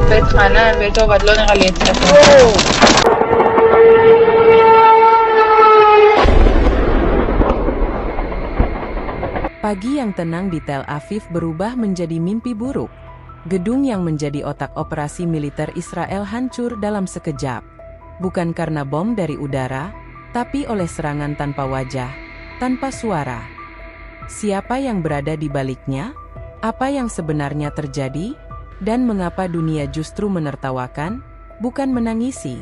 बस खाना है बेटो बदलो ने लेट से Pagi yang tenang di Tel Aviv berubah menjadi mimpi buruk. Gedung yang menjadi otak operasi militer Israel hancur dalam sekejap. Bukan karena bom dari udara, tapi oleh serangan tanpa wajah, tanpa suara. Siapa yang berada di baliknya? Apa yang sebenarnya terjadi? Dan mengapa dunia justru menertawakan, bukan menangisi?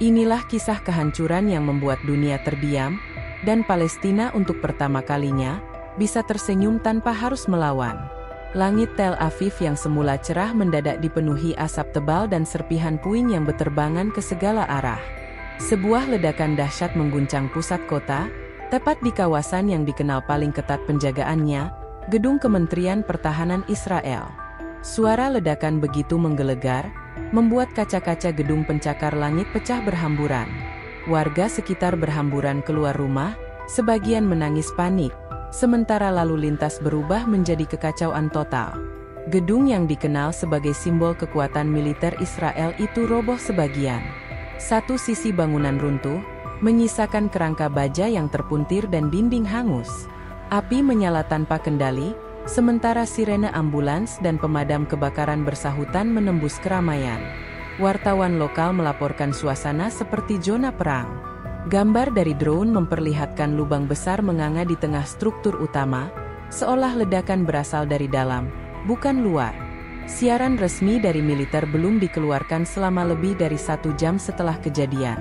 Inilah kisah kehancuran yang membuat dunia terdiam, dan Palestina untuk pertama kalinya bisa tersenyum tanpa harus melawan. Langit Tel Aviv yang semula cerah mendadak dipenuhi asap tebal dan serpihan puing yang berterbangan ke segala arah. Sebuah ledakan dahsyat mengguncang pusat kota, tepat di kawasan yang dikenal paling ketat penjagaannya, Gedung Kementerian Pertahanan Israel. Suara ledakan begitu menggelegar, membuat kaca-kaca gedung pencakar langit pecah berhamburan. Warga sekitar berhamburan keluar rumah, sebagian menangis panik, sementara lalu lintas berubah menjadi kekacauan total. Gedung yang dikenal sebagai simbol kekuatan militer Israel itu roboh sebagian. Satu sisi bangunan runtuh, menyisakan kerangka baja yang terpuntir dan dinding hangus. Api menyala tanpa kendali, sementara sirene ambulans dan pemadam kebakaran bersahutan menembus keramaian. Wartawan lokal melaporkan suasana seperti zona perang. Gambar dari drone memperlihatkan lubang besar menganga di tengah struktur utama, seolah ledakan berasal dari dalam, bukan luar. Siaran resmi dari militer belum dikeluarkan selama lebih dari 1 jam setelah kejadian.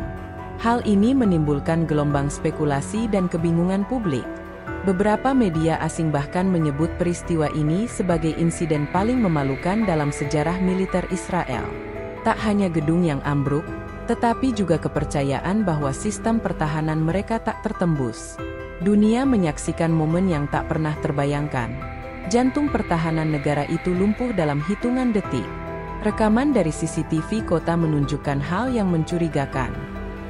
Hal ini menimbulkan gelombang spekulasi dan kebingungan publik. Beberapa media asing bahkan menyebut peristiwa ini sebagai insiden paling memalukan dalam sejarah militer Israel. Tak hanya gedung yang ambruk, tetapi juga kepercayaan bahwa sistem pertahanan mereka tak tertembus. Dunia menyaksikan momen yang tak pernah terbayangkan. Jantung pertahanan negara itu lumpuh dalam hitungan detik. Rekaman dari CCTV kota menunjukkan hal yang mencurigakan.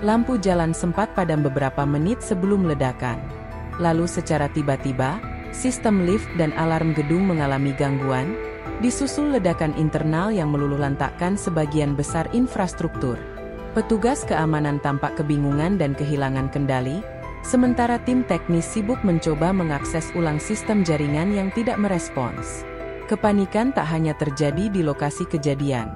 Lampu jalan sempat padam beberapa menit sebelum ledakan. Lalu secara tiba-tiba, sistem lift dan alarm gedung mengalami gangguan, disusul ledakan internal yang meluluhlantakkan sebagian besar infrastruktur. Petugas keamanan tampak kebingungan dan kehilangan kendali, sementara tim teknis sibuk mencoba mengakses ulang sistem jaringan yang tidak merespons. Kepanikan tak hanya terjadi di lokasi kejadian.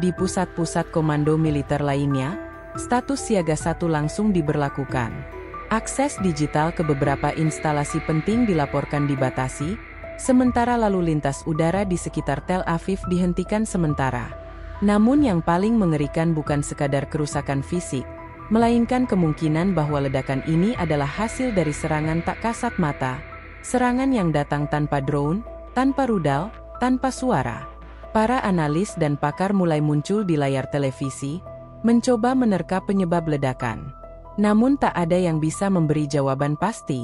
Di pusat-pusat komando militer lainnya, status siaga 1 langsung diberlakukan. Akses digital ke beberapa instalasi penting dilaporkan dibatasi, sementara lalu lintas udara di sekitar Tel Aviv dihentikan sementara. Namun yang paling mengerikan bukan sekadar kerusakan fisik, melainkan kemungkinan bahwa ledakan ini adalah hasil dari serangan tak kasat mata. Serangan yang datang tanpa drone, tanpa rudal, tanpa suara. Para analis dan pakar mulai muncul di layar televisi, mencoba menerka penyebab ledakan. Namun tak ada yang bisa memberi jawaban pasti.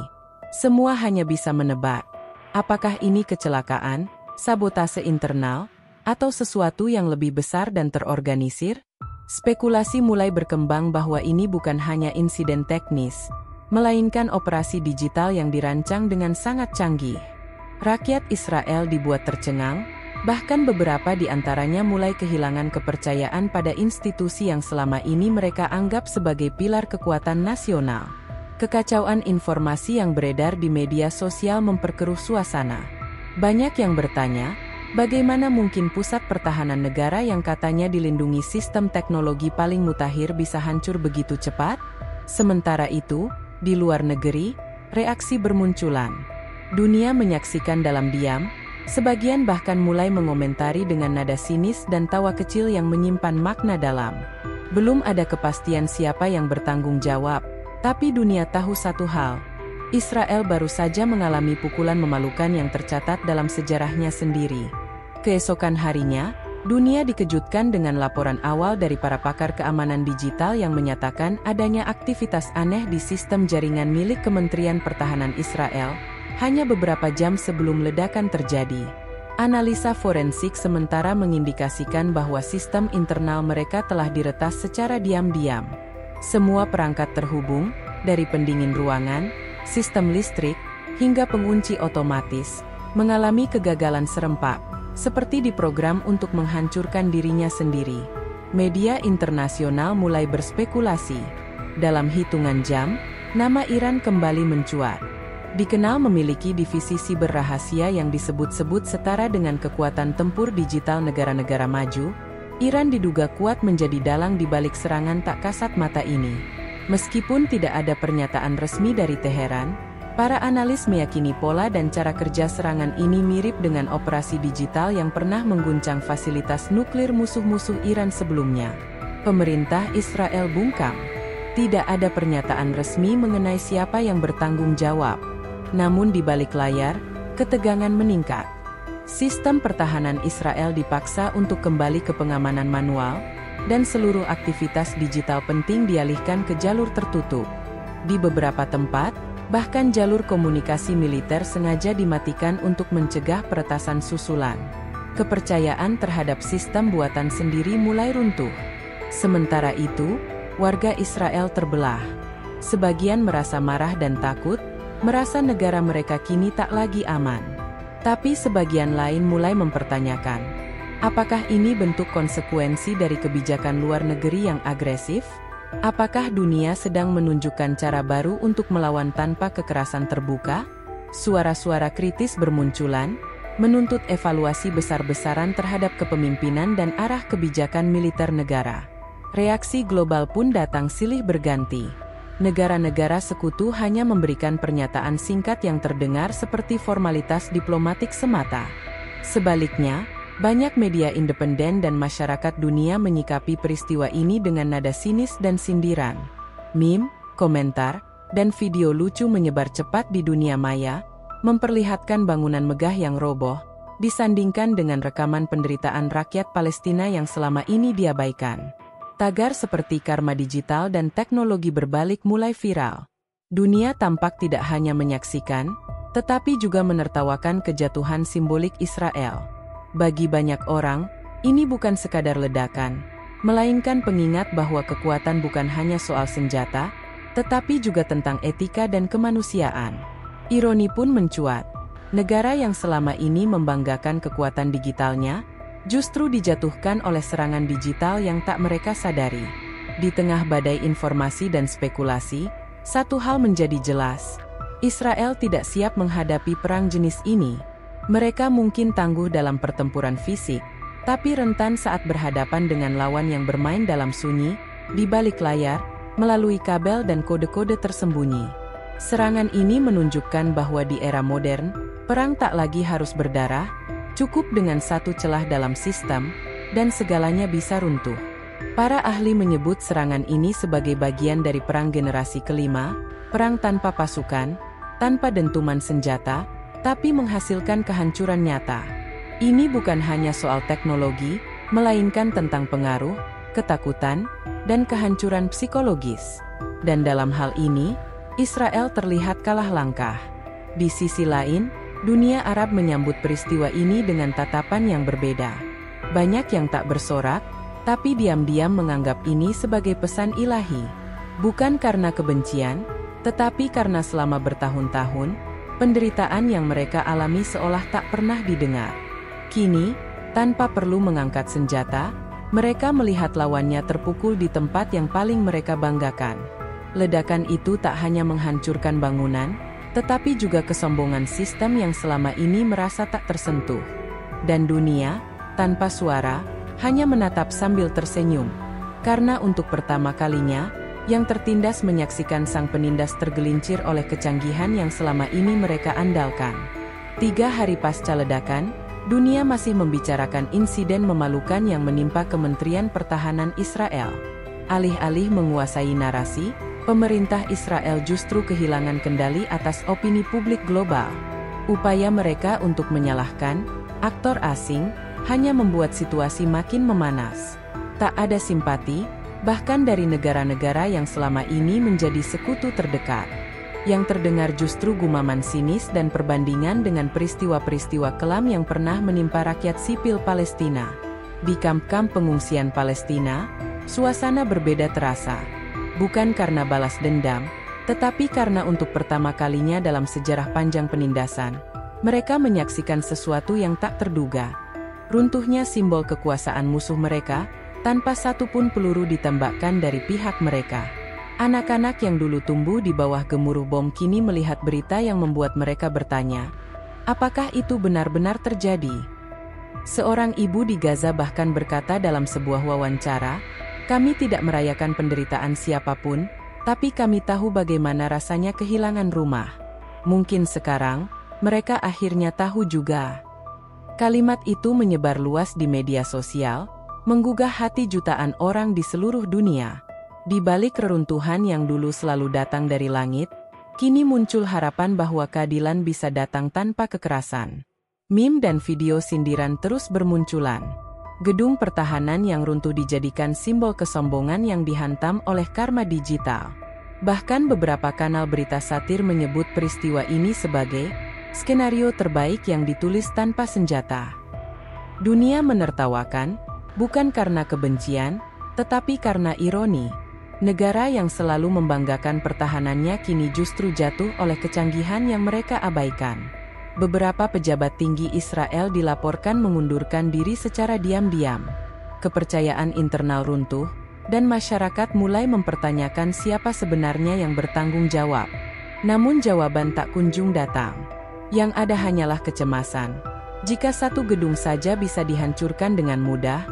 Semua hanya bisa menebak. Apakah ini kecelakaan, sabotase internal, atau sesuatu yang lebih besar dan terorganisir? Spekulasi mulai berkembang bahwa ini bukan hanya insiden teknis, melainkan operasi digital yang dirancang dengan sangat canggih. Rakyat Israel dibuat tercengang, bahkan beberapa di antaranya mulai kehilangan kepercayaan pada institusi yang selama ini mereka anggap sebagai pilar kekuatan nasional. Kekacauan informasi yang beredar di media sosial memperkeruh suasana. Banyak yang bertanya, bagaimana mungkin pusat pertahanan negara yang katanya dilindungi sistem teknologi paling mutakhir bisa hancur begitu cepat? Sementara itu, di luar negeri, reaksi bermunculan. Dunia menyaksikan dalam diam, sebagian bahkan mulai mengomentari dengan nada sinis dan tawa kecil yang menyimpan makna dalam. Belum ada kepastian siapa yang bertanggung jawab, tapi dunia tahu satu hal. Israel baru saja mengalami pukulan memalukan yang tercatat dalam sejarahnya sendiri. Keesokan harinya, dunia dikejutkan dengan laporan awal dari para pakar keamanan digital yang menyatakan adanya aktivitas aneh di sistem jaringan milik Kementerian Pertahanan Israel, hanya beberapa jam sebelum ledakan terjadi. Analisa forensik sementara mengindikasikan bahwa sistem internal mereka telah diretas secara diam-diam. Semua perangkat terhubung, dari pendingin ruangan, sistem listrik, hingga pengunci otomatis, mengalami kegagalan serempak. seperti diprogram untuk menghancurkan dirinya sendiri. Media internasional mulai berspekulasi. Dalam hitungan jam, nama Iran kembali mencuat. Dikenal memiliki divisi siber rahasia yang disebut-sebut setara dengan kekuatan tempur digital negara-negara maju, Iran diduga kuat menjadi dalang di balik serangan tak kasat mata ini. Meskipun tidak ada pernyataan resmi dari Teheran, para analis meyakini pola dan cara kerja serangan ini mirip dengan operasi digital yang pernah mengguncang fasilitas nuklir musuh-musuh Iran sebelumnya. Pemerintah Israel bungkam. Tidak ada pernyataan resmi mengenai siapa yang bertanggung jawab. Namun di balik layar, ketegangan meningkat. Sistem pertahanan Israel dipaksa untuk kembali ke pengamanan manual, dan seluruh aktivitas digital penting dialihkan ke jalur tertutup. Di beberapa tempat, bahkan jalur komunikasi militer sengaja dimatikan untuk mencegah peretasan susulan. Kepercayaan terhadap sistem buatan sendiri mulai runtuh. Sementara itu, warga Israel terbelah. Sebagian merasa marah dan takut, merasa negara mereka kini tak lagi aman. Tapi sebagian lain mulai mempertanyakan, apakah ini bentuk konsekuensi dari kebijakan luar negeri yang agresif? Apakah dunia sedang menunjukkan cara baru untuk melawan tanpa kekerasan terbuka? Suara-suara kritis bermunculan, menuntut evaluasi besar-besaran terhadap kepemimpinan dan arah kebijakan militer negara. Reaksi global pun datang silih berganti. Negara-negara sekutu hanya memberikan pernyataan singkat yang terdengar seperti formalitas diplomatik semata. Sebaliknya, banyak media independen dan masyarakat dunia menyikapi peristiwa ini dengan nada sinis dan sindiran. Meme, komentar, dan video lucu menyebar cepat di dunia maya, memperlihatkan bangunan megah yang roboh, disandingkan dengan rekaman penderitaan rakyat Palestina yang selama ini diabaikan. Tagar seperti karma digital dan teknologi berbalik mulai viral. Dunia tampak tidak hanya menyaksikan, tetapi juga menertawakan kejatuhan simbolik Israel. Bagi banyak orang, ini bukan sekadar ledakan, melainkan pengingat bahwa kekuatan bukan hanya soal senjata, tetapi juga tentang etika dan kemanusiaan. Ironi pun mencuat. Negara yang selama ini membanggakan kekuatan digitalnya, justru dijatuhkan oleh serangan digital yang tak mereka sadari. Di tengah badai informasi dan spekulasi, satu hal menjadi jelas. Israel tidak siap menghadapi perang jenis ini. Mereka mungkin tangguh dalam pertempuran fisik, tapi rentan saat berhadapan dengan lawan yang bermain dalam sunyi, di balik layar, melalui kabel dan kode-kode tersembunyi. Serangan ini menunjukkan bahwa di era modern, perang tak lagi harus berdarah, cukup dengan satu celah dalam sistem, dan segalanya bisa runtuh. Para ahli menyebut serangan ini sebagai bagian dari perang generasi kelima, perang tanpa pasukan, tanpa dentuman senjata, tapi menghasilkan kehancuran nyata. Ini bukan hanya soal teknologi, melainkan tentang pengaruh, ketakutan, dan kehancuran psikologis. Dan dalam hal ini, Israel terlihat kalah langkah. Di sisi lain, dunia Arab menyambut peristiwa ini dengan tatapan yang berbeda. Banyak yang tak bersorak, tapi diam-diam menganggap ini sebagai pesan ilahi. Bukan karena kebencian, tetapi karena selama bertahun-tahun, penderitaan yang mereka alami seolah tak pernah didengar. Kini, tanpa perlu mengangkat senjata, mereka melihat lawannya terpukul di tempat yang paling mereka banggakan. Ledakan itu tak hanya menghancurkan bangunan, tetapi juga kesombongan sistem yang selama ini merasa tak tersentuh. Dan dunia, tanpa suara, hanya menatap sambil tersenyum. Karena untuk pertama kalinya, yang tertindas menyaksikan sang penindas tergelincir oleh kecanggihan yang selama ini mereka andalkan. 3 hari pasca ledakan, dunia masih membicarakan insiden memalukan yang menimpa Kementerian Pertahanan Israel. Alih-alih menguasai narasi, pemerintah Israel justru kehilangan kendali atas opini publik global. Upaya mereka untuk menyalahkan aktor asing hanya membuat situasi makin memanas. Tak ada simpati, bahkan dari negara-negara yang selama ini menjadi sekutu terdekat. Yang terdengar justru gumaman sinis dan perbandingan dengan peristiwa-peristiwa kelam yang pernah menimpa rakyat sipil Palestina. Di kamp-kamp pengungsian Palestina, suasana berbeda terasa. Bukan karena balas dendam, tetapi karena untuk pertama kalinya dalam sejarah panjang penindasan, mereka menyaksikan sesuatu yang tak terduga. runtuhnya simbol kekuasaan musuh mereka, tanpa satupun peluru ditembakkan dari pihak mereka. Anak-anak yang dulu tumbuh di bawah gemuruh bom kini melihat berita yang membuat mereka bertanya, apakah itu benar-benar terjadi? Seorang ibu di Gaza bahkan berkata dalam sebuah wawancara, kami tidak merayakan penderitaan siapapun, tapi kami tahu bagaimana rasanya kehilangan rumah. Mungkin sekarang, mereka akhirnya tahu juga. Kalimat itu menyebar luas di media sosial, menggugah hati jutaan orang di seluruh dunia. Di balik reruntuhan yang dulu selalu datang dari langit, kini muncul harapan bahwa keadilan bisa datang tanpa kekerasan. Meme dan video sindiran terus bermunculan. Gedung pertahanan yang runtuh dijadikan simbol kesombongan yang dihantam oleh karma digital. Bahkan beberapa kanal berita satir menyebut peristiwa ini sebagai skenario terbaik yang ditulis tanpa senjata. Dunia menertawakan, bukan karena kebencian, tetapi karena ironi. Negara yang selalu membanggakan pertahanannya kini justru jatuh oleh kecanggihan yang mereka abaikan. Beberapa pejabat tinggi Israel dilaporkan mengundurkan diri secara diam-diam. Kepercayaan internal runtuh, dan masyarakat mulai mempertanyakan siapa sebenarnya yang bertanggung jawab. Namun jawaban tak kunjung datang. Yang ada hanyalah kecemasan. Jika satu gedung saja bisa dihancurkan dengan mudah,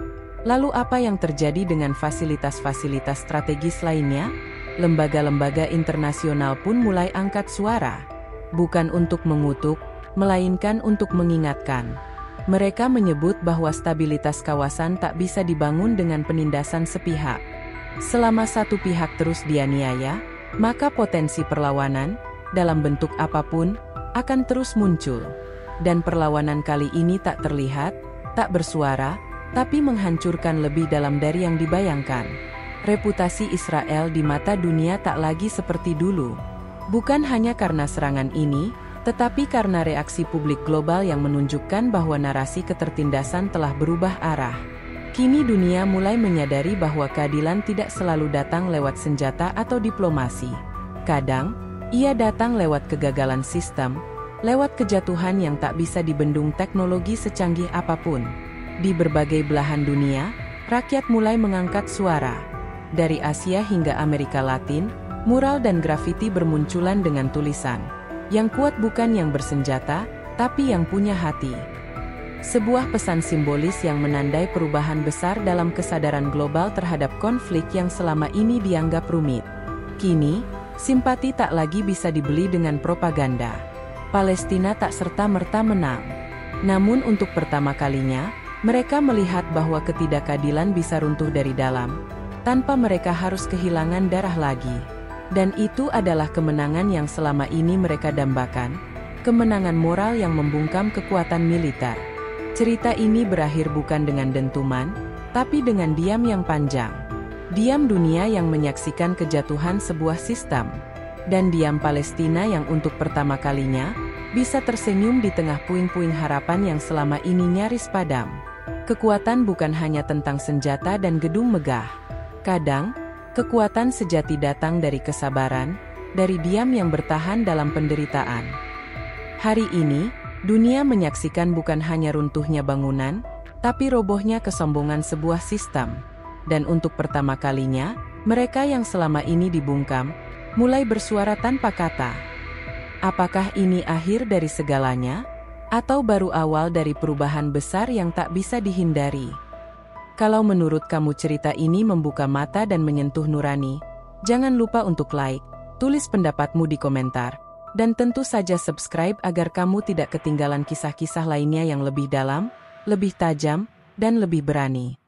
lalu apa yang terjadi dengan fasilitas-fasilitas strategis lainnya? Lembaga-lembaga internasional pun mulai angkat suara. Bukan untuk mengutuk, melainkan untuk mengingatkan. Mereka menyebut bahwa stabilitas kawasan tak bisa dibangun dengan penindasan sepihak. Selama satu pihak terus dianiaya, maka potensi perlawanan, dalam bentuk apapun, akan terus muncul. Dan perlawanan kali ini tak terlihat, tak bersuara, tapi menghancurkan lebih dalam dari yang dibayangkan. Reputasi Israel di mata dunia tak lagi seperti dulu. Bukan hanya karena serangan ini, tetapi karena reaksi publik global yang menunjukkan bahwa narasi ketertindasan telah berubah arah. Kini dunia mulai menyadari bahwa keadilan tidak selalu datang lewat senjata atau diplomasi. Kadang, ia datang lewat kegagalan sistem, lewat kejatuhan yang tak bisa dibendung teknologi secanggih apapun. Di berbagai belahan dunia, rakyat mulai mengangkat suara. Dari Asia hingga Amerika Latin, mural dan grafiti bermunculan dengan tulisan, yang kuat bukan yang bersenjata, tapi yang punya hati. Sebuah pesan simbolis yang menandai perubahan besar dalam kesadaran global terhadap konflik yang selama ini dianggap rumit. Kini, simpati tak lagi bisa dibeli dengan propaganda. Palestina tak serta-merta menang. Namun untuk pertama kalinya, mereka melihat bahwa ketidakadilan bisa runtuh dari dalam, tanpa mereka harus kehilangan darah lagi. Dan itu adalah kemenangan yang selama ini mereka dambakan, kemenangan moral yang membungkam kekuatan militer. Cerita ini berakhir bukan dengan dentuman, tapi dengan diam yang panjang. Diam dunia yang menyaksikan kejatuhan sebuah sistem, dan diam Palestina yang untuk pertama kalinya, bisa tersenyum di tengah puing-puing harapan yang selama ini nyaris padam. Kekuatan bukan hanya tentang senjata dan gedung megah. Kadang, kekuatan sejati datang dari kesabaran, dari diam yang bertahan dalam penderitaan. Hari ini, dunia menyaksikan bukan hanya runtuhnya bangunan, tapi robohnya kesombongan sebuah sistem. Dan untuk pertama kalinya, mereka yang selama ini dibungkam, mulai bersuara tanpa kata. Apakah ini akhir dari segalanya? Atau baru awal dari perubahan besar yang tak bisa dihindari? Kalau menurut kamu cerita ini membuka mata dan menyentuh nurani, jangan lupa untuk like, tulis pendapatmu di komentar, dan tentu saja subscribe agar kamu tidak ketinggalan kisah-kisah lainnya yang lebih dalam, lebih tajam, dan lebih berani.